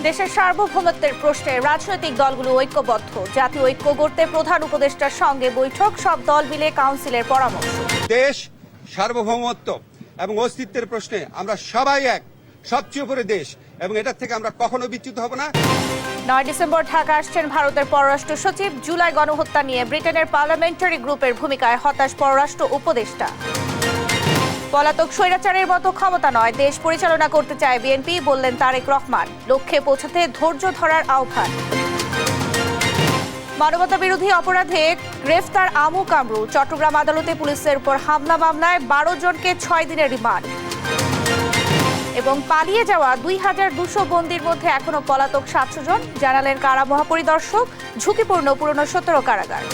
দেশের সার্বভৌমত্বের প্রশ্নে রাজনৈতিক দলগুলো ঐক্যবদ্ধ। জাতীয় ঐক্য গড়তে প্রধান উপদেষ্টার সঙ্গে বৈঠক, সব দল মিলে কাউন্সিলের পরামর্শ। দেশ সার্বভৌমত্ব এবং অস্তিত্বের প্রশ্নে আমরা সবাই এক, সবচেয়ে উপরে দেশ, এবং এটার থেকে আমরা কখনো বিচ্যুত হব না। 9 ডিসেম্বর ঢাকা আসছেন ভারতের পররাষ্ট্র সচিব। জুলাই গণহত্যা নিয়ে ব্রিটেনের পার্লামেন্টারি গ্রুপের ভূমিকায় হতাশ পররাষ্ট্র উপদেষ্টা। পলাতক স্বৈরাচারের মতো ক্ষমতা নয়, দেশ পরিচালনা করতে চায় বিএনপি, বললেন তারেক রহমান। লক্ষ্যে পৌঁছাতে ধৈর্য ধরার আহ্বান। মানবতা বিরোধী অপরাধে গ্রেফতার আমু কামরু। চট্টগ্রাম আদালতে পুলিশের উপর হামলা মামলায় 12 জনকে 6 দিনের রিমান্ড। এবং পালিয়ে যাওয়া 2200 বন্দীর মধ্যে এখনো পলাতক 700 জন, জানালেন কারা মহাপরিদর্শক। ঝুঁকিপূর্ণ পুরনো 17 কারাগার।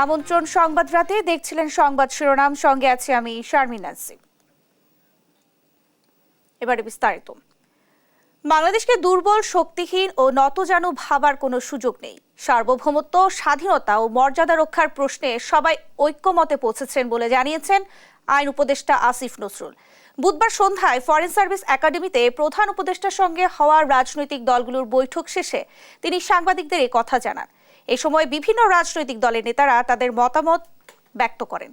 আমন্ত্রণ সংবাদ রাতে, দেখছিলেন সংবাদ শিরোনাম, সঙ্গে আছি আমি শারমিন নাসিম। এবারে বিস্তারিত। বাংলাদেশকে দুর্বল, শক্তিহীন ও নতজানু ভাবার কোনো সুযোগ নেই। সার্বভৌমত্ব, স্বাধীনতা ও মর্যাদা রক্ষার প্রশ্নে সবাই ঐক্যমতে পৌঁছেছেন বলে জানিয়েছেন আইন উপদেষ্টা আসিফ নজরুল। বুধবার সন্ধ্যায় ফরেন সার্ভিস একাডেমিতে প্রধান উপদেষ্টার সঙ্গে হওয়া রাজনৈতিক দলগুলোর বৈঠক শেষে তিনি সাংবাদিকদের এই কথা জানান। এ সময় বিভিন্ন রাজনৈতিক দলের নেতারা তাদের মতামত ব্যক্ত করেন।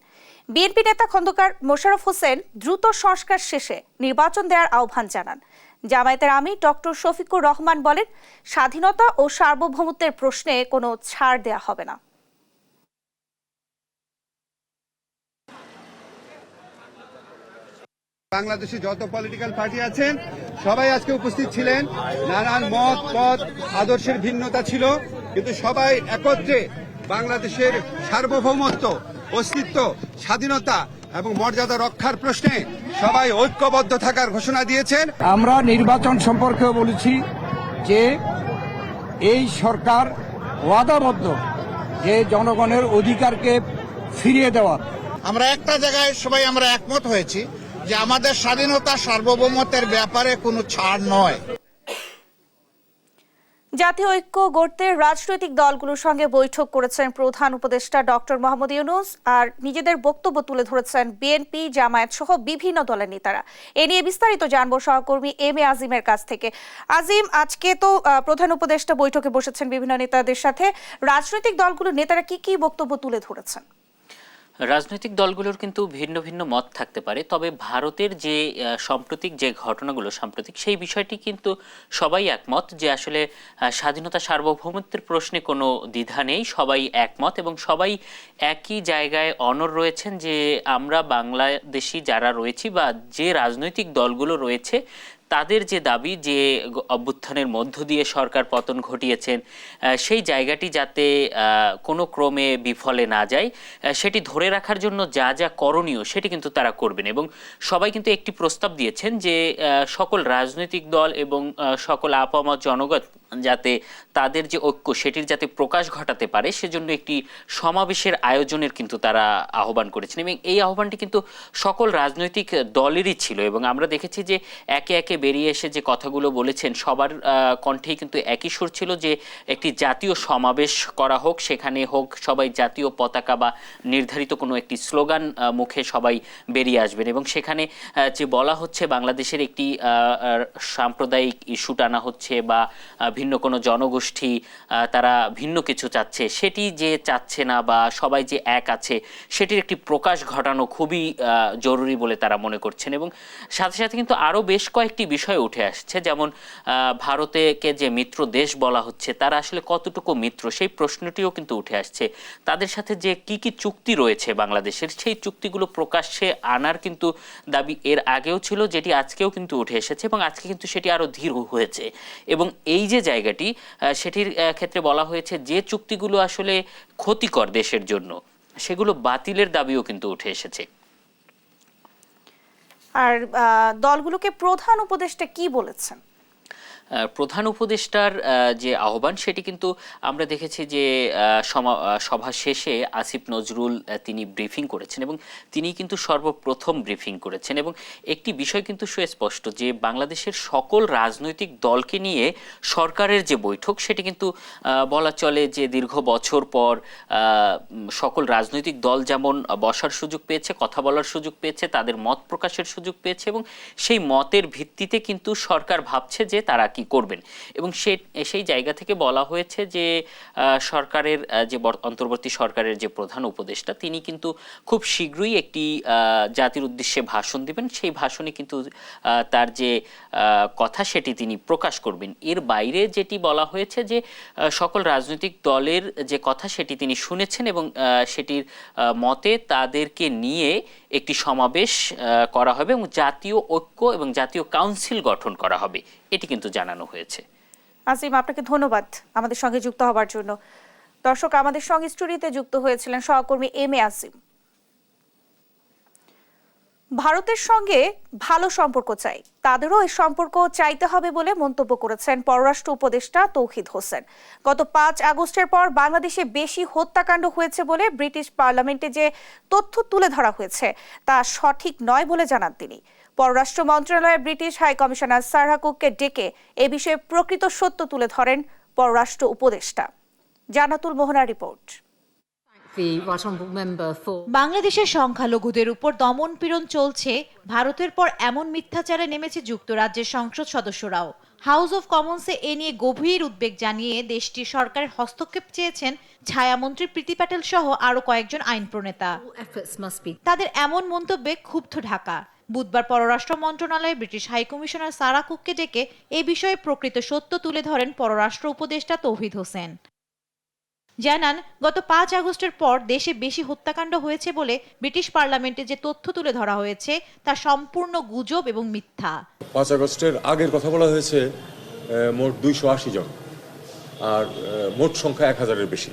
বিএনপি নেতা খন্দকার মোশাররফ হোসেন দ্রুত সংস্কার শেষে নির্বাচন দেওয়ার আহ্বান জানান। জামায়াতের আমির ডক্টর শফিকুর রহমান বলেন, স্বাধীনতা ও সার্বভৌমত্বের প্রশ্নে কোনো ছাড় দেয়া হবে না। বাংলাদেশে যত পলিটিক্যাল পার্টি আছেন সবাই আজকে উপস্থিত ছিলেন। নানান মত, পথ, আদর্শের ভিন্নতা ছিল, কিন্তু সবাই একত্রে বাংলাদেশের সার্বভৌমত্ব, অস্তিত্ব, স্বাধীনতা এবং মর্যাদা রক্ষার প্রশ্নে সবাই ঐক্যবদ্ধ থাকার ঘোষণা দিয়েছেন। আমরা নির্বাচন সম্পর্কেও বলেছি যে এই সরকার ওয়াদাবদ্ধ যে জনগণের অধিকারকে ফিরিয়ে দেওয়ার। আমরা একটা জায়গায় সবাই আমরা একমত হয়েছি যে আমাদের স্বাধীনতা, সার্বভৌমত্বের ব্যাপারে কোনো ছাড় নয়। জাতীয় ঐক্য গড়তে রাজনৈতিক দলগুলোর সঙ্গে বৈঠক করেছেন প্রধান উপদেষ্টা ডক্টর মোহাম্মদ ইউনূস, আর নিজেদের বক্তব্য তুলে ধরেছেন বিএনপি, জামায়াত সহ বিভিন্ন দলের নেতারা। এ নিয়ে বিস্তারিত জানবো সহকর্মী এম এ আজিমের কাছ থেকে। আজিম, আজকে তো প্রধান উপদেষ্টা বৈঠকে বসেছেন বিভিন্ন নেতাদের সাথে, রাজনৈতিক দলগুলোর নেতারা কি কি বক্তব্য তুলে ধরেছেন? রাজনৈতিক দলগুলোর কিন্তু ভিন্ন ভিন্ন মত থাকতে পারে, তবে ভারতের যে সাম্প্রতিক যে ঘটনাগুলো সাম্প্রতিক সেই বিষয়টি কিন্তু সবাই একমত যে আসলে স্বাধীনতা, সার্বভৌমত্বের প্রশ্নে কোনো দ্বিধা নেই, সবাই একমত এবং সবাই একই জায়গায় অনড় রয়েছেন যে আমরা বাংলাদেশি যারা রয়েছি বা যে রাজনৈতিক দলগুলো রয়েছে তাদের যে দাবি, যে অভ্যুত্থানের মধ্য দিয়ে সরকার পতন ঘটিয়েছেন সেই জায়গাটি যাতে কোনো ক্রমে বিফলে না যায় সেটি ধরে রাখার জন্য যা যা করণীয় সেটি কিন্তু তারা করবেন। এবং সবাই কিন্তু একটি প্রস্তাব দিয়েছেন যে সকল রাজনৈতিক দল এবং সকল আপামর জনগণ যাতে তাদের যে ঐক্য সেটির যাতে প্রকাশ ঘটাতে পারে সেজন্য একটি সমাবেশের আয়োজনের কিন্তু তারা আহ্বান করেছেন। এবং এই আহ্বানটি কিন্তু সকল রাজনৈতিক দলেরই ছিল এবং আমরা দেখেছি যে একে একে বেরিয়ে এসে যে কথাগুলো বলেছেন সবার কণ্ঠেই কিন্তু একই সুর ছিল যে একটি জাতীয় সমাবেশ করা হোক, সেখানে হোক সবাই জাতীয় পতাকা বা নির্ধারিত কোনো একটি স্লোগান মুখে সবাই বেরিয়ে আসবেন এবং সেখানে যে বলা হচ্ছে বাংলাদেশের একটি সাম্প্রদায়িক ইস্যু টানা হচ্ছে বা ভিন্ন কোনো জনগোষ্ঠী তারা ভিন্ন কিছু চাচ্ছে, সেটি যে চাচ্ছে না বা সবাই যে এক আছে সেটির একটি প্রকাশ ঘটানো খুবই জরুরি বলে তারা মনে করছেন। এবং সাথে সাথে কিন্তু আরও বেশ কয়েকটি বিষয় উঠে আসছে, যেমন ভারতকে যে মিত্র দেশ বলা হচ্ছে তারা আসলে কতটুকু মিত্র সেই প্রশ্নটিও কিন্তু উঠে আসছে। তাদের সাথে যে কি কি চুক্তি রয়েছে বাংলাদেশের সেই চুক্তিগুলো প্রকাশ্যে আনার কিন্তু দাবি এর আগেও ছিল, যেটি আজকেও কিন্তু উঠে এসেছে এবং আজকে কিন্তু সেটি আরও ধীর হয়েছে। এবং এই যে জায়গাটি সেটির ক্ষেত্রে বলা হয়েছে যে চুক্তিগুলো আসলে ক্ষতিকর দেশের জন্য সেগুলো বাতিলের দাবিও কিন্তু উঠে এসেছে। আর দলগুলোকে প্রধান উপদেষ্টা কি বলেছেন? প্রধান উপদেষ্টার যে আহ্বান সেটি কিন্তু আমরা দেখেছি যে সভা শেষে আসিফ নজরুল তিনি ব্রিফিং করেছেন এবং তিনি কিন্তু সর্বপ্রথম ব্রিফিং করেছেন এবং একটি বিষয় কিন্তু সুস্পষ্ট যে বাংলাদেশের সকল রাজনৈতিক দলকে নিয়ে সরকারের যে বৈঠক সেটি কিন্তু বলা চলে যে দীর্ঘ বছর পর সকল রাজনৈতিক দল যেমন বসার সুযোগ পেয়েছে, কথা বলার সুযোগ পেয়েছে, তাদের মত প্রকাশের সুযোগ পেয়েছে এবং সেই মতের ভিত্তিতে কিন্তু সরকার ভাবছে যে তারা কি করবেন এবং সেই জায়গা থেকে বলা হয়েছে যে সরকারের যে অন্তর্বর্তী সরকারের যে প্রধান উপদেষ্টা তিনি কিন্তু খুব শীঘ্রই একটি জাতির উদ্দেশ্যে ভাষণ দিবেন। সেই ভাষণে কিন্তু তার যে কথা সেটি তিনি প্রকাশ করবেন। এর বাইরে যেটি বলা হয়েছে যে সকল রাজনৈতিক দলের যে কথা সেটি তিনি শুনেছেন এবং সেটির মতে তাদেরকে নিয়ে একটি সমাবেশ করা হবে এবং জাতীয় ঐক্য এবং জাতীয় কাউন্সিল গঠন করা হবে, এটি কিন্তু জানানো হয়েছে। আসিম, আপনাকে ধন্যবাদ আমাদের সঙ্গে যুক্ত হবার জন্য। দর্শক, আমাদের সঙ্গে স্টুডিওতে যুক্ত হয়েছিলেন সহকর্মী এম এ আসিম। ভারতের সঙ্গে ভালো সম্পর্ক চাই, তাদেরও এই সম্পর্ক চাইতে হবে বলে মন্তব্য করেছেন পররাষ্ট্র উপদেষ্টা তৌহিদ হোসেন। গত 5 আগস্টের পর বাংলাদেশে বেশি হত্যাকাণ্ড হয়েছে বলে ব্রিটিশ পার্লামেন্টে যে তথ্য তুলে ধরা হয়েছে তা সঠিক নয় বলে জানান তিনি। পররাষ্ট্র মন্ত্রণালয়ের ব্রিটিশ হাই কমিশনার সারাহ কুককে ডেকে এ বিষয়ে প্রকৃত সত্য তুলে ধরেন পররাষ্ট্র উপদেষ্টা। জান্নাতুল মোহনার রিপোর্ট। বাংলাদেশের সংখ্যালঘুদের উপর দমন-পীড়ন চলছে, ভারতের পর এমন মিথ্যাচারে নেমেছে যুক্তরাজ্যের সংসদ সদস্যরাও। হাউস অব কমন্সে এ নিয়ে গভীর উদ্বেগ জানিয়ে দেশটির সরকারের হস্তক্ষেপ চেয়েছেন ছায়ামন্ত্রী প্রীতি প্যাটেল সহ আরও কয়েকজন আইন প্রণেতা। তাদের এমন মন্তব্যে ক্ষুব্ধ ঢাকা। বুধবার পররাষ্ট্র মন্ত্রণালয়ে ব্রিটিশ হাইকমিশনার সারাহ কুককে ডেকে এ বিষয়ে প্রকৃত সত্য তুলে ধরেন পররাষ্ট্র উপদেষ্টা তৌহিদ হোসেন। জানান, গত 5 আগস্টের পর দেশে বেশি হত্যাকাণ্ড হয়েছে বলে ব্রিটিশ পার্লামেন্টে যে তথ্য তুলে ধরা হয়েছে তা সম্পূর্ণ গুজব এবং মিথ্যা। 5 আগস্টের আগের কথা বলা হয়েছে মোট 280 জন, আর মোট সংখ্যা 1000-এর বেশি।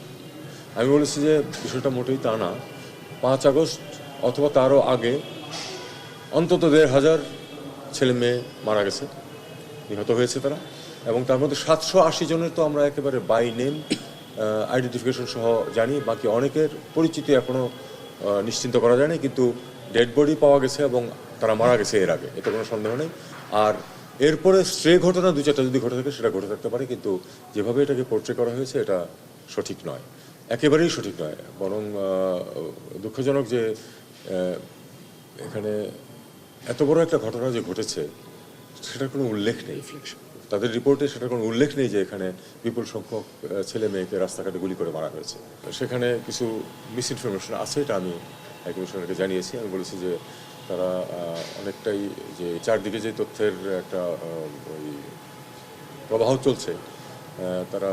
আমি বলেছি যে বিষয়টা মোটেই তা না। 5 আগস্ট অথবা তারও আগে অন্তত 1500 ছেলে মেয়ে মারা গেছে, নিহত হয়েছে তারা, এবং তার মধ্যে 780 জনের তো আমরা একেবারে বাই নেম আইডেন্টিফিকেশন সহ জানি। বাকি অনেকের পরিচিতি এখনো নিশ্চিন্ত করা যায়নি, কিন্তু ডেড বডি পাওয়া গেছে এবং তারা মারা গেছে এর আগে, এতে কোনো সন্দেহ নেই। আর এরপরে স্ট্রে ঘটনা 2-4টা যদি ঘটে থাকে সেটা ঘটে থাকতে পারে, কিন্তু যেভাবে এটাকে পোর্ট্রে করা হয়েছে এটা সঠিক নয়, একেবারেই সঠিক নয়। বরং দুঃখজনক যে এখানে এত বড় একটা ঘটনা যে ঘটেছে সেটার কোনো উল্লেখ নেই। তাদের রিপোর্টে সেটার কোনো উল্লেখ নেই যে এখানে বিপুল সংখ্যক ছেলে মেয়েকে রাস্তাঘাটে গুলি করে মারা হয়েছে। সেখানে কিছু মিস ইনফরমেশন আছে, এটা আমি কমিশনারকে জানিয়েছি। আমি বলেছি যে তারা অনেকটাই যে চারদিকে যে তথ্যের একটা ওই প্রবাহ চলছে, তারা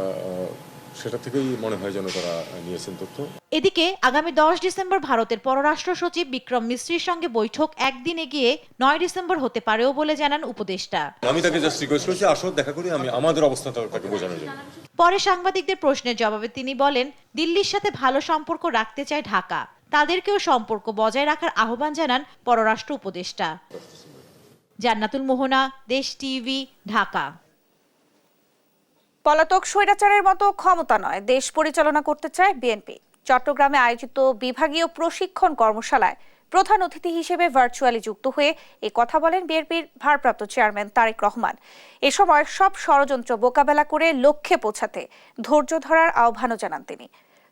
সেটা থেকেই মনে হয় যেন তারা নিয়েছেন তথ্য। এদিকে আগামী 10 ডিসেম্বর ভারতের পররাষ্ট্র সচিব বিক্রম মিশ্রির সঙ্গে বৈঠক একদিন এগিয়ে 9 ডিসেম্বর হতে পারেও বলে জানান উপদেষ্টা। আমি তাকে জাস্ট রিকোয়েস্ট করেছি আসো দেখা করি, আমি আমাদের অবস্থাটা তাকে বোঝানোর জন্য। পরে সাংবাদিকদের প্রশ্নের জবাবে তিনি বলেন, দিল্লির সাথে ভালো সম্পর্ক রাখতে চায় ঢাকা, তাদেরকেও সম্পর্ক বজায় রাখার আহ্বান জানান পররাষ্ট্র উপদেষ্টা। জান্নাতুল মোহনা, দেশ টিভি, ঢাকা। পলাতক স্বৈরাচারের মতো ক্ষমতা নয়, দেশ পরিচালনা করতে চায় বিএনপি। চট্টগ্রামে আয়োজিত বিভাগীয় প্রশিক্ষণ কর্মশালায় প্রধান অতিথি হিসেবে ভার্চুয়ালি যুক্ত হয়ে এ কথা বলেন বিএনপির ভারপ্রাপ্ত চেয়ারম্যান তারেক রহমান। এ সময় সব ষড়যন্ত্র মোকাবেলা করে লক্ষ্যে পৌঁছাতে ধৈর্য ধরার আহ্বানও জানান তিনি।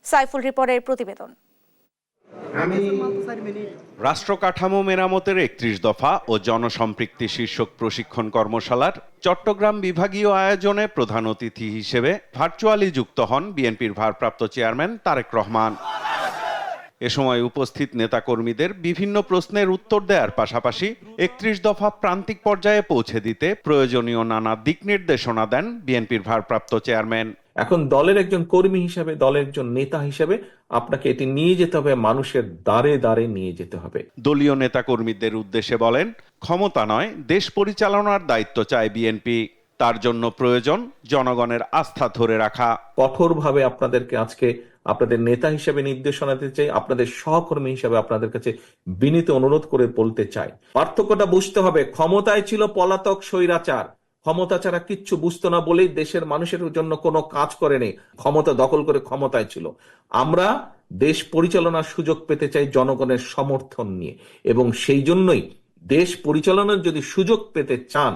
সাইফুল রিপোর্টের প্রতিবেদন। রাষ্ট্র কাঠামো মেরামতের 31 দফা ও জনসম্পৃক্তি শীর্ষক প্রশিক্ষণ কর্মশালার চট্টগ্রাম বিভাগীয় আয়োজনে প্রধান অতিথি হিসেবে ভার্চুয়ালি যুক্ত হন বিএনপির ভারপ্রাপ্ত চেয়ারম্যান তারেক রহমান। এ সময় উপস্থিত নেতাকর্মীদের বিভিন্ন প্রশ্নের উত্তর দেওয়ার পাশাপাশি 31 দফা প্রান্তিক পর্যায়ে পৌঁছে দিতে প্রয়োজনীয় নানা দিক নির্দেশনা দেন বিএনপির ভারপ্রাপ্ত চেয়ারম্যান। এখন দলের একজন কর্মী হিসেবে, দলের একজন নেতা হিসেবে আপনাকে এটি নিয়ে যেতে হবে, মানুষের দ্বারে দ্বারে নিয়ে যেতে হবে। দলীয় নেতাকর্মীদের উদ্দেশ্যে বলেন, ক্ষমতা নয়, দেশ পরিচালনার দায়িত্ব চায় বিএনপি। তার জন্য প্রয়োজন জনগণের আস্থা ধরে রাখা। কঠোরভাবে আপনাদেরকে আজকে আপনাদের নেতা হিসেবে নির্দেশনা দিতে চাই, আপনাদের সহকর্মী হিসেবে আপনাদের কাছে বিনীত অনুরোধ করে বলতে চাই, পার্থক্যটা বুঝতে হবে। ক্ষমতায় ছিল পলাতক স্বৈরাচার, ক্ষমতা ছাড়া কিচ্ছু বুঝতো না বলেই দেশের মানুষের জন্য কোনো কাজ করেনি, ক্ষমতা দখল করে ক্ষমতায় ছিল। আমরা দেশ পরিচালনার সুযোগ পেতে চাই জনগণের সমর্থন নিয়ে, এবং সেই জন্যই দেশ পরিচালনার যদি সুযোগ পেতে চান,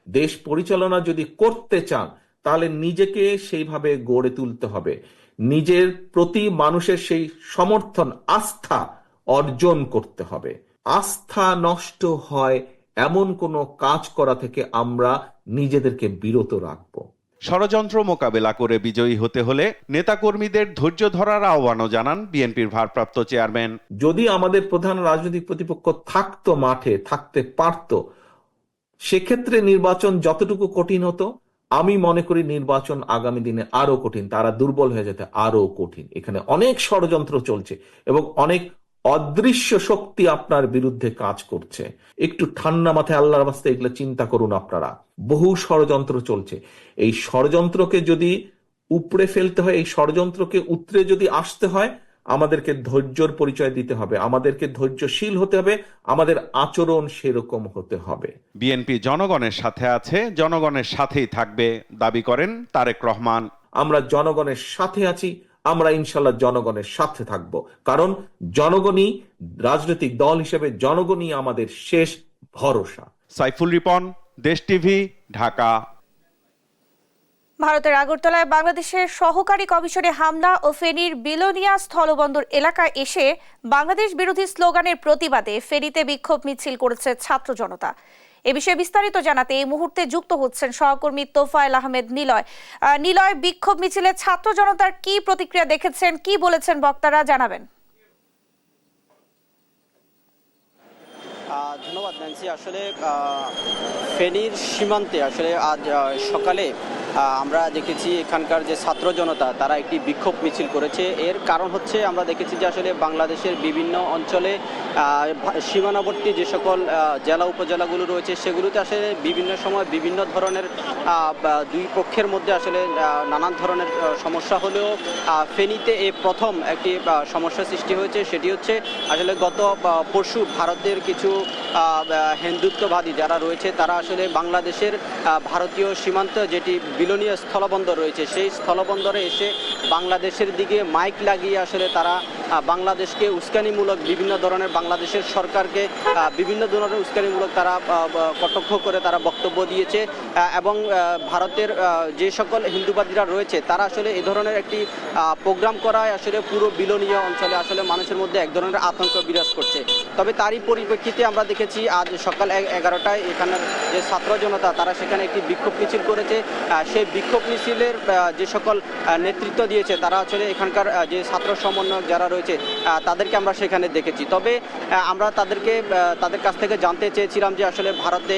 দেশ পরিচালনা যদি করতে চান, তাহলে নিজেকে সেইভাবে গড়ে তুলতে হবে। নিজের প্রতি মানুষের সেই সমর্থন, আস্থা অর্জন করতে হবে। আস্থা নষ্ট হয় এমন কোনো কাজ করা থেকে আমরা নিজেদেরকে বিরত রাখবো। ষড়যন্ত্র মোকাবেলা করে বিজয়ী হতে হলে নেতাকর্মীদের ধৈর্য ধরার আহ্বানও জানান বিএনপির ভারপ্রাপ্ত চেয়ারম্যান। যদি আমাদের প্রধান রাজনৈতিক প্রতিপক্ষ থাকতো, মাঠে থাকতে পারতো, সেক্ষেত্রে নির্বাচন যতটুকু কঠিন হতো, আমি মনে করি নির্বাচন আগামী দিনে আরো কঠিন, তারা দুর্বল হয়ে যেতে আরো কঠিন। এখানে অনেক ষড়যন্ত্র চলছে এবং অনেক অদৃশ্য শক্তি আপনার বিরুদ্ধে কাজ করছে। একটু ঠান্ডা মাথায় আল্লাহর রাস্তে এগুলো চিন্তা করুন আপনারা। বহু ষড়যন্ত্র চলছে। এই ষড়যন্ত্রকে যদি উপড়ে ফেলতে হয়, এই ষড়যন্ত্রকে উতরে যদি আসতে হয়, আমাদেরকে ধৈর্যর পরিচয় দিতে হবে, আমাদেরকে ধৈর্যশীল হতে হবে, আমাদের আচরণ সেরকম হতে হবে। বিএনপি জনগণের সাথে আছে, জনগণের সাথেই থাকবে দাবি করেন তারেক রহমান। আমরা জনগণের সাথে আছি, আমরা ইনশাল্লাহ জনগণের সাথে থাকব, কারণ জনগণই রাজনৈতিক দল হিসেবে জনগণই আমাদের শেষ ভরসা। সাইফুল রিপন, দেশ টিভি, ঢাকা। ভারতের আগরতলায় বাংলাদেশের সহকারী কমিশনে হামলা ও ফেনীর বিলোনিয়া স্থলবন্দর এলাকায় এসে বাংলাদেশ বিরোধী স্লোগানের প্রতিবাদে ফেনীতে বিক্ষোভ মিছিল করেছে ছাত্র জনতা। এ বিষয়ে বিস্তারিত জানাতে এই মুহূর্তে যুক্ত হচ্ছেন সহকর্মী তোফায়েল আহমেদ নিলয়। নিলয়, বিক্ষোভ মিছিলে ছাত্র জনতার কি প্রতিক্রিয়া দেখেছেন, কি বলেছেন বক্তারা, জানাবেন। ধন্যবাদ ন্যান্সি। আসলে ফেনীর সীমান্তে আসলে আজ সকালে আমরা দেখেছি এখানকার যে ছাত্র জনতা তারা একটি বিক্ষোভ মিছিল করেছে। এর কারণ হচ্ছে আমরা দেখেছি যে আসলে বাংলাদেশের বিভিন্ন অঞ্চলে সীমানাবর্তী যে সকল জেলা উপজেলাগুলো রয়েছে সেগুলোতে আসলে বিভিন্ন সময় বিভিন্ন ধরনের দুই পক্ষের মধ্যে আসলে নানান ধরনের সমস্যা হলেও ফেনীতে এই প্রথম একটি সমস্যা সৃষ্টি হয়েছে। সেটি হচ্ছে আসলে গত পরশু ভারতের কিছু হিন্দুত্ববাদী যারা রয়েছে তারা আসলে বাংলাদেশের ভারতীয় সীমান্ত যেটি বিলোনিয়া স্থলবন্দর রয়েছে সেই স্থলবন্দরে এসে বাংলাদেশের দিকে মাইক লাগিয়ে আসলে তারা বাংলাদেশকে উস্কানিমূলক বিভিন্ন ধরনের বাংলাদেশের সরকারকে বিভিন্ন ধরনের উস্কানিমূলক তারা কটাক্ষ করে তারা বক্তব্য দিয়েছে এবং ভারতের যে সকল হিন্দুবাদীরা রয়েছে তারা আসলে এই ধরনের একটি প্রোগ্রাম করায় আসলে পুরো বিলোনিয়া অঞ্চলে আসলে মানুষের মধ্যে এক ধরনের আতঙ্ক বিরাজ করছে। তবে তারই পরিপ্রেক্ষিতে আমরা দেখেছি আজ সকাল 11টায় এখানের যে ছাত্র জনতা তারা সেখানে একটি বিক্ষোভ মিছিল করেছে। সেই বিক্ষোভ মিছিলের যে সকল নেতৃত্ব দিয়েছে তারা আসলে এখানকার যে ছাত্র সমন্বয়ক যারা রয়েছে তাদেরকে আমরা সেখানে দেখেছি। তবে আমরা তাদের কাছ থেকে জানতে চেয়েছিলাম যে আসলে ভারতে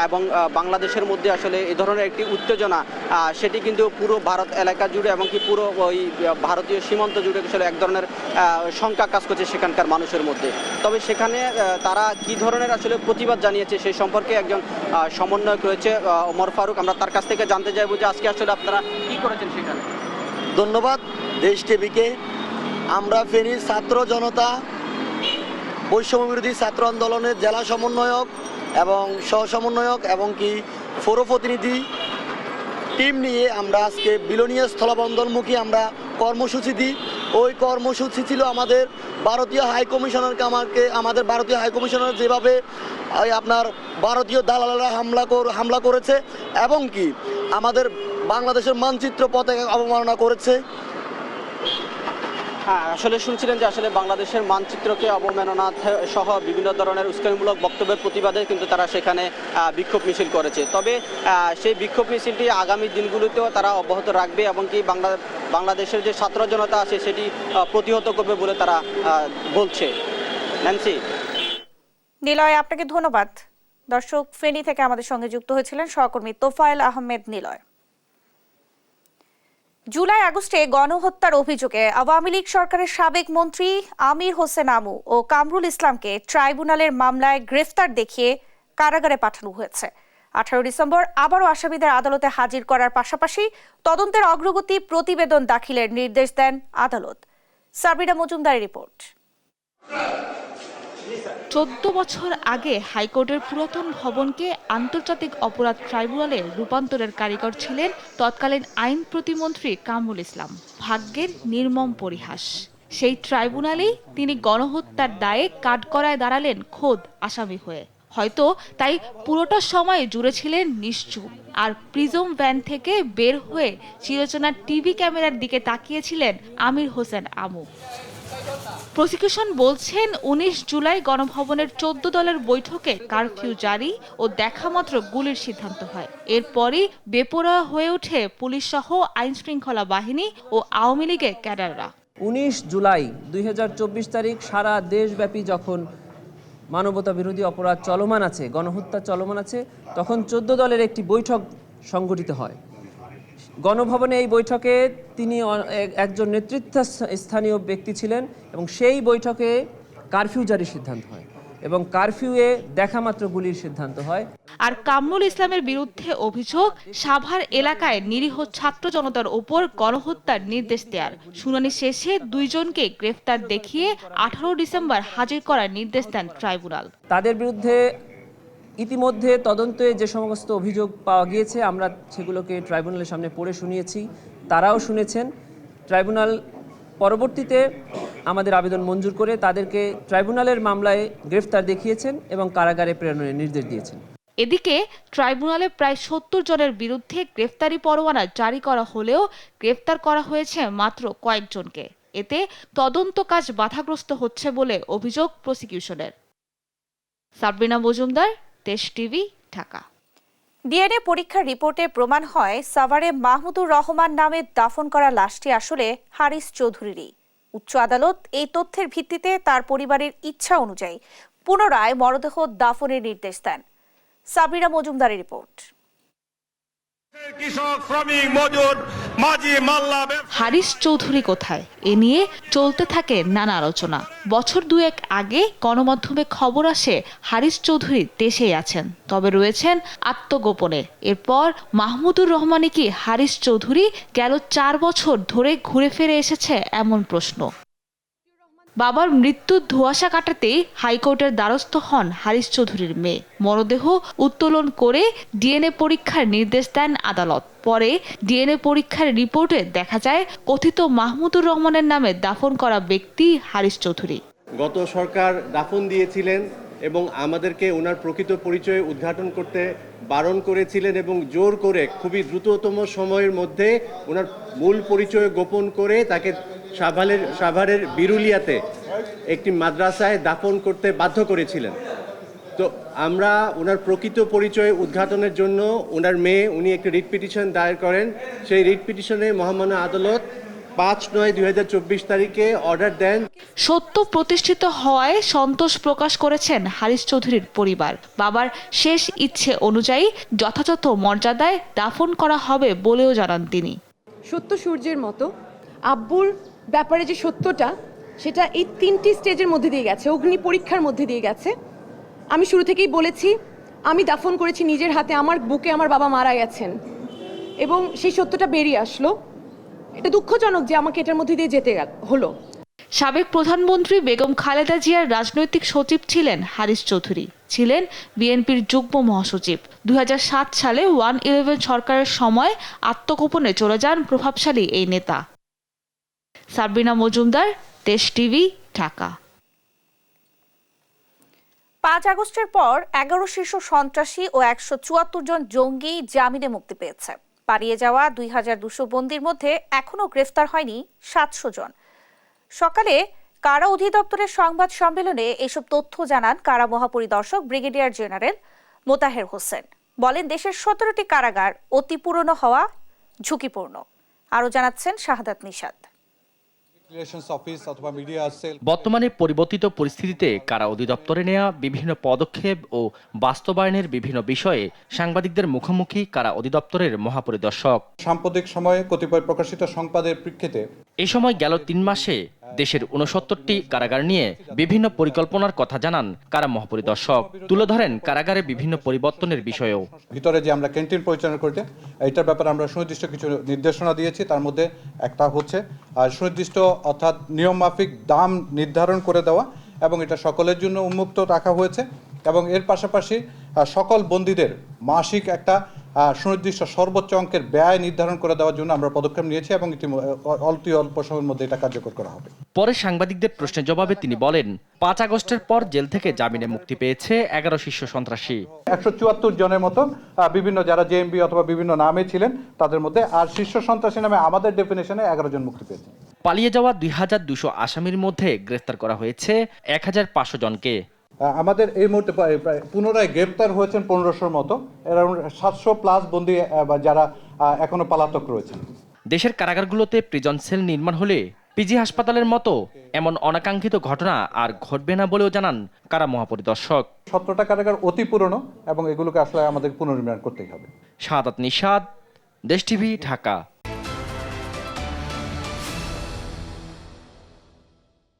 এবং বাংলাদেশের মধ্যে আসলে এই ধরনের একটি উত্তেজনা সেটি কিন্তু পুরো ভারত এলাকা জুড়ে এবং কি পুরো ওই ভারতীয় সীমান্ত জুড়ে আসলে এক ধরনের শঙ্কা কাজ করছে সেখানকার মানুষের মধ্যে। তবে সেখানে তারা কি ধরনের আসলে প্রতিবাদ জানিয়েছে সেই সম্পর্কে একজন সমন্বয়ক রয়েছে ওমর ফারুক, আমরা তার কাছ থেকে জানতে চাইবো যে আজকে আসলে আপনারা কি করেছেন সেখানে। ধন্যবাদ দেশ টিভিকে। আমরা ফেনীর ছাত্র জনতা বৈষম্য বিরোধী ছাত্র আন্দোলনের জেলা সমন্বয়ক এবং সহ সমন্বয়ক এবং কি পৌর প্রতিনিধি টিম নিয়ে আমরা আজকে বিলোনিয়া স্থলবন্দরমুখী আমরা কর্মসূচি দিই। ওই কর্মসূচি ছিল আমাদের ভারতীয় হাই কমিশনারকে আমাদের ভারতীয় হাই কমিশনার যেভাবে আপনার ভারতীয় দালালরা হামলা করেছে এবং কি আমাদের বাংলাদেশের মানচিত্র পতাকা অবমাননা করেছে। হ্যাঁ, আসলে শুনছিলেন যে আসলে বাংলাদেশের মানচিত্রকে অবমাননা সহ বিভিন্ন ধরনের উস্কানিমূলক বক্তব্যের প্রতিবাদে কিন্তু তারা সেখানে বিক্ষোভ মিছিল করেছে। তবে সেই বিক্ষোভ মিছিলটি আগামী দিনগুলোতেও তারা অব্যাহত রাখবে এবং কি বাংলাদেশের যে ছাত্র জনতা আছে সেটি প্রতিহত করবে বলে তারা বলছে। ন্যান্সি। নিলয়, আপনাকে ধন্যবাদ। দর্শক, ফেনী থেকে আমাদের সঙ্গে যুক্ত হয়েছিলেন সহকর্মী তোফায়েল আহমেদ নিলয়। জুলাই আগস্টে গণহত্যার অভিযোগে আওয়ামী লীগ সরকারের সাবেক মন্ত্রী আমির হোসেন আমু ও কামরুল ইসলামকে ট্রাইব্যুনালের মামলায় গ্রেফতার দেখিয়ে কারাগারে পাঠানো হয়েছে। 18 ডিসেম্বর আবারও আসামিদের আদালতে হাজির করার পাশাপাশি তদন্তের অগ্রগতি প্রতিবেদন দাখিলের নির্দেশ দেন আদালত। সাবরিনা মজুমদারের রিপোর্ট। 14 বছর আগে হাইকোর্টের পুরাতন ভবনকে আন্তর্জাতিক অপরাধ ট্রাইব্যুনালে রূপান্তরের কারিগর ছিলেন তৎকালীন আইন প্রতিমন্ত্রী কামরুল ইসলাম। ভাগ্যের নির্মম পরিহাস, সেই ট্রাইব্যুনালেই তিনি গণহত্যার দায়ে কাঠগড়ায় দাঁড়ালেন খোদ আসামি হয়ে। হয়তো তাই পুরোটা সময় জুড়ে ছিলেন নিশ্চুপ, আর প্রিজম ভ্যান থেকে বের হয়ে চিরচেনা টিভি ক্যামেরার দিকে তাকিয়েছিলেন আমির হোসেন আমু। প্রসিকিউশন বলছেন 19 জুলাই গণভবনের 14 দলের বৈঠকে কারফিউ জারি ও দেখামাত্র গুলির সিদ্ধান্ত হয়। এরপরই বেপরোয়া হয়ে ওঠে পুলিশ সহ আইন শৃঙ্খলা বাহিনী ও আওয়ামী লীগের ক্যাডাররা। 19 জুলাই 2024 তারিখ সারা দেশব্যাপী যখন মানবতা বিরোধী অপরাধ চলমান আছে, গণহত্যা চলমান আছে, তখন 14 দলের একটি বৈঠক সংগঠিত হয়। গণভবনে এই বৈঠকে তিনি একজন নেতৃত্বস্থানীয় ব্যক্তি ছিলেন এবং সেই বৈঠকে কারফিউ জারির সিদ্ধান্ত হয় এবং কারফিউয়ে দেখামাত্র গুলির সিদ্ধান্ত হয়। আর কামরুল ইসলামের বিরুদ্ধে অভিযোগ সাভার এলাকায় নিরীহ ছাত্র জনতার ওপর গণহত্যার নির্দেশ দেওয়ার। শুনানি শেষে 2 জনকে গ্রেফতার দেখিয়ে 18 ডিসেম্বর হাজির করার নির্দেশ দেন ট্রাইব্যুনাল। তাদের বিরুদ্ধে ইতিমধ্যে তদন্তে যে সমস্ত অভিযোগ পাওয়া গিয়েছে আমরা সেগুলোকে ট্রাইব্যুনালের সামনে পড়ে শুনিয়েছি, তারাও শুনেছেন। ট্রাইব্যুনাল পরবর্তীতে আমাদের আবেদন মঞ্জুর করে তাদেরকে ট্রাইব্যুনালের মামলায় গ্রেফতার দেখিয়েছেন এবং কারাগারে প্রেরণের নির্দেশ দিয়েছেন। এদিকে ট্রাইব্যুনালে প্রায় 70 জনের বিরুদ্ধে গ্রেফতারি পরোয়ানা জারি করা হলেও গ্রেফতার করা হয়েছে মাত্র কয়েকজনকে। এতে তদন্ত কাজ বাধাগ্রস্ত হচ্ছে বলে অভিযোগ প্রসিকিউশনের। সাবরিনা মজুমদার, দেশ টিভি, ঢাকা। ডিএনএ পরীক্ষার রিপোর্টে প্রমাণ হয় সাভারে মাহমুদুর রহমান নামে দাফন করা লাশটি আসলে হারিস চৌধুরীরই। উচ্চ আদালত এই তথ্যের ভিত্তিতে তার পরিবারের ইচ্ছা অনুযায়ী পুনরায় মরদেহ দাফনের নির্দেশ দেন। সাবরিনা মজুমদারের রিপোর্ট। হারিস চৌধুরী কোথায়, এ নিয়ে চলতে থাকে নানা আলোচনা। বছর 2 আগে গণমাধ্যমে খবর আসে হারিস চৌধুরী দেশেই আছেন, তবে রয়েছেন আত্মগোপনে। এরপর মাহমুদুর রহমানই কি হারিস চৌধুরী? গেল 4 বছর ধরে ঘুরে ফিরে এসেছে এমন প্রশ্ন। বাবার মৃত্যুর ধোঁয়াশা কাটাতেই হাইকোর্টের দ্বারস্থ হন হারিস চৌধুরীর মেয়ে। মরদেহ উত্তোলন করে ডিএনএ পরীক্ষার নির্দেশ দেন আদালত। পরে ডিএনএ পরীক্ষার রিপোর্টে দেখা যায় কথিত মাহমুদুর রহমানের নামে দাফন করা ব্যক্তি হারিস চৌধুরী। গত সরকার দাফন দিয়েছিলেন এবং আমাদেরকে ওনার প্রকৃত পরিচয় উদ্ঘাটন করতে বারণ করেছিলেন এবং জোর করে খুবই দ্রুততম সময়ের মধ্যে ওনার মূল পরিচয় গোপন করে তাকে সাভারের বিরুলিয়াতে একটি মাদ্রাসায় দাফন করতে বাধ্য করেছিলেন। তো আমরা ওনার প্রকৃত পরিচয় উদ্ঘাটনের জন্য ওনার মেয়ে উনি একটি রিট পিটিশন দায়ের করেন। সেই রিট পিটিশনে মহামান্য আদালত 5/9/2024 তারিখে অর্ডার দেন। সত্য প্রতিষ্ঠিত হওয়ায় সন্তোষ প্রকাশ করেছেন হারিস চৌধুরীর পরিবার। বাবার শেষ ইচ্ছে অনুযায়ী যথাযথ মর্যাদায় দাফন করা হবে বলেও জানান তিনি। সত্য সূর্যের মতো আব্বুর ব্যাপারে যে সত্যটা, সেটা এই 3টি স্টেজের মধ্যে দিয়ে গেছে, অগ্নি পরীক্ষার মধ্যে দিয়ে গেছে। আমি শুরু থেকেই বলেছি আমি দাফন করেছি নিজের হাতে, আমার বুকে আমার বাবা মারা গেছেন এবং সেই সত্যটা বেরিয়ে আসলো। এটা দুঃখজনক যে আমাকে এটার মধ্যে দিয়ে যেতে হলো। সাবেক প্রধানমন্ত্রী বেগম খালেদা জিয়ার রাজনৈতিক সচিব ছিলেন হারিস চৌধুরী, ছিলেন বিএনপির যুগ্ম মহাসচিব। 2007 সালে 111 সরকারের সময় আত্মগোপনে চলে যান প্রভাবশালী এই নেতা। সাবরিনা মজুমদার, দেশ টিভি, ঢাকা। 5 আগস্টের পর 11 শীর্ষ সন্ত্রাসী ও 174 জন জঙ্গি জামিনে মুক্তি পেয়েছে। পালিয়ে যাওয়া 2200 বন্দীর মধ্যে এখনও গ্রেফতার হয়নি 700 জন। সকালে কারা অধিদপ্তরের সংবাদ সম্মেলনে এসব তথ্য জানান কারা মহাপরিদর্শক ব্রিগেডিয়ার জেনারেল মোতাহের হোসেন। বলেন, দেশের 17টি কারাগার অতি পুরনো হওয়া ঝুঁকিপূর্ণ। আরও জানাচ্ছেন শাহাদাত নিশাত। বর্তমানে পরিবর্তিত পরিস্থিতিতে কারা অধিদপ্তরে নেওয়া বিভিন্ন পদক্ষেপ ও বাস্তবায়নের বিভিন্ন বিষয়ে সাংবাদিকদের মুখোমুখি কারা অধিদপ্তরের মহাপরিদর্শক। সাম্প্রতিক সময়ে কতিপয় প্রকাশিত সংবাদের প্রেক্ষিতে এই সময় গেল 3 মাসে দেশের 69টি কারাগার নিয়ে বিভিন্ন পরিকল্পনার কথা জানান কারা মহাপরিদর্শক। তুলে ধরেন কারাগারে বিভিন্ন পরিবর্তনের বিষয়েও। ভিতরে যে আমরা ক্যান্টিন পরিচালনা করতে, এইটার ব্যাপারে আমরা সুনির্দিষ্ট কিছু নির্দেশনা দিয়েছি। তার মধ্যে একটা হচ্ছে সুনির্দিষ্ট অর্থাৎ নিয়ম মাফিক দাম নির্ধারণ করে দেওয়া এবং এটা সকলের জন্য উন্মুক্ত রাখা হয়েছে এবং এর পাশাপাশি সকল বন্দীদের মাসিক একটা সুনির্দিষ্ট সর্বোচ্চ অঙ্কের ব্যয় নির্ধারণ করে দেওয়ার জন্য আমরা পদক্ষেপ নিয়েছি এবং অতি অল্প সময়ের মধ্যে এটা কার্যকর করা হবে। পরে সাংবাদিকদের প্রশ্নের জবাবে তিনি বলেন, 5 আগস্টের পর জেল থেকে জামিনে মুক্তি পেয়েছে 11 শীর্ষ সন্ত্রাসী। 174 জনের মতো বিভিন্ন যারা জেএমবি অথবা বিভিন্ন নামে ছিলেন তাদের মধ্যে, আর শীর্ষ সন্ত্রাসী নামে আমাদের ডেফিনেশনে 11 জন মুক্তি পেয়েছে। পালিয়ে যাওয়া 2200 আসামির মধ্যে গ্রেফতার করা হয়েছে 1500 জনকে। আমাদের এই মুহূর্তে পুনরায় গ্রেপ্তার হয়েছেন 1500 মতো, অ্যারাউন্ড 700+ বন্দী যারা এখনো পলাতক রয়েছে। দেশের কারাগারগুলোতে প্রিজন সেল নির্মাণ হলে পিজি হাসপাতালের মতো এমন অনাকাঙ্ক্ষিত ঘটনা আর ঘটবে না বলেও জানান কারা মহাপরিদর্শক। 17টা কারাগার অতি পুরনো এবং এগুলোকে আসলে আমাদের পুনর্নির্মাণ করতেই হবে। শাহাদাত নিশাদ, দেশ টিভি, ঢাকা।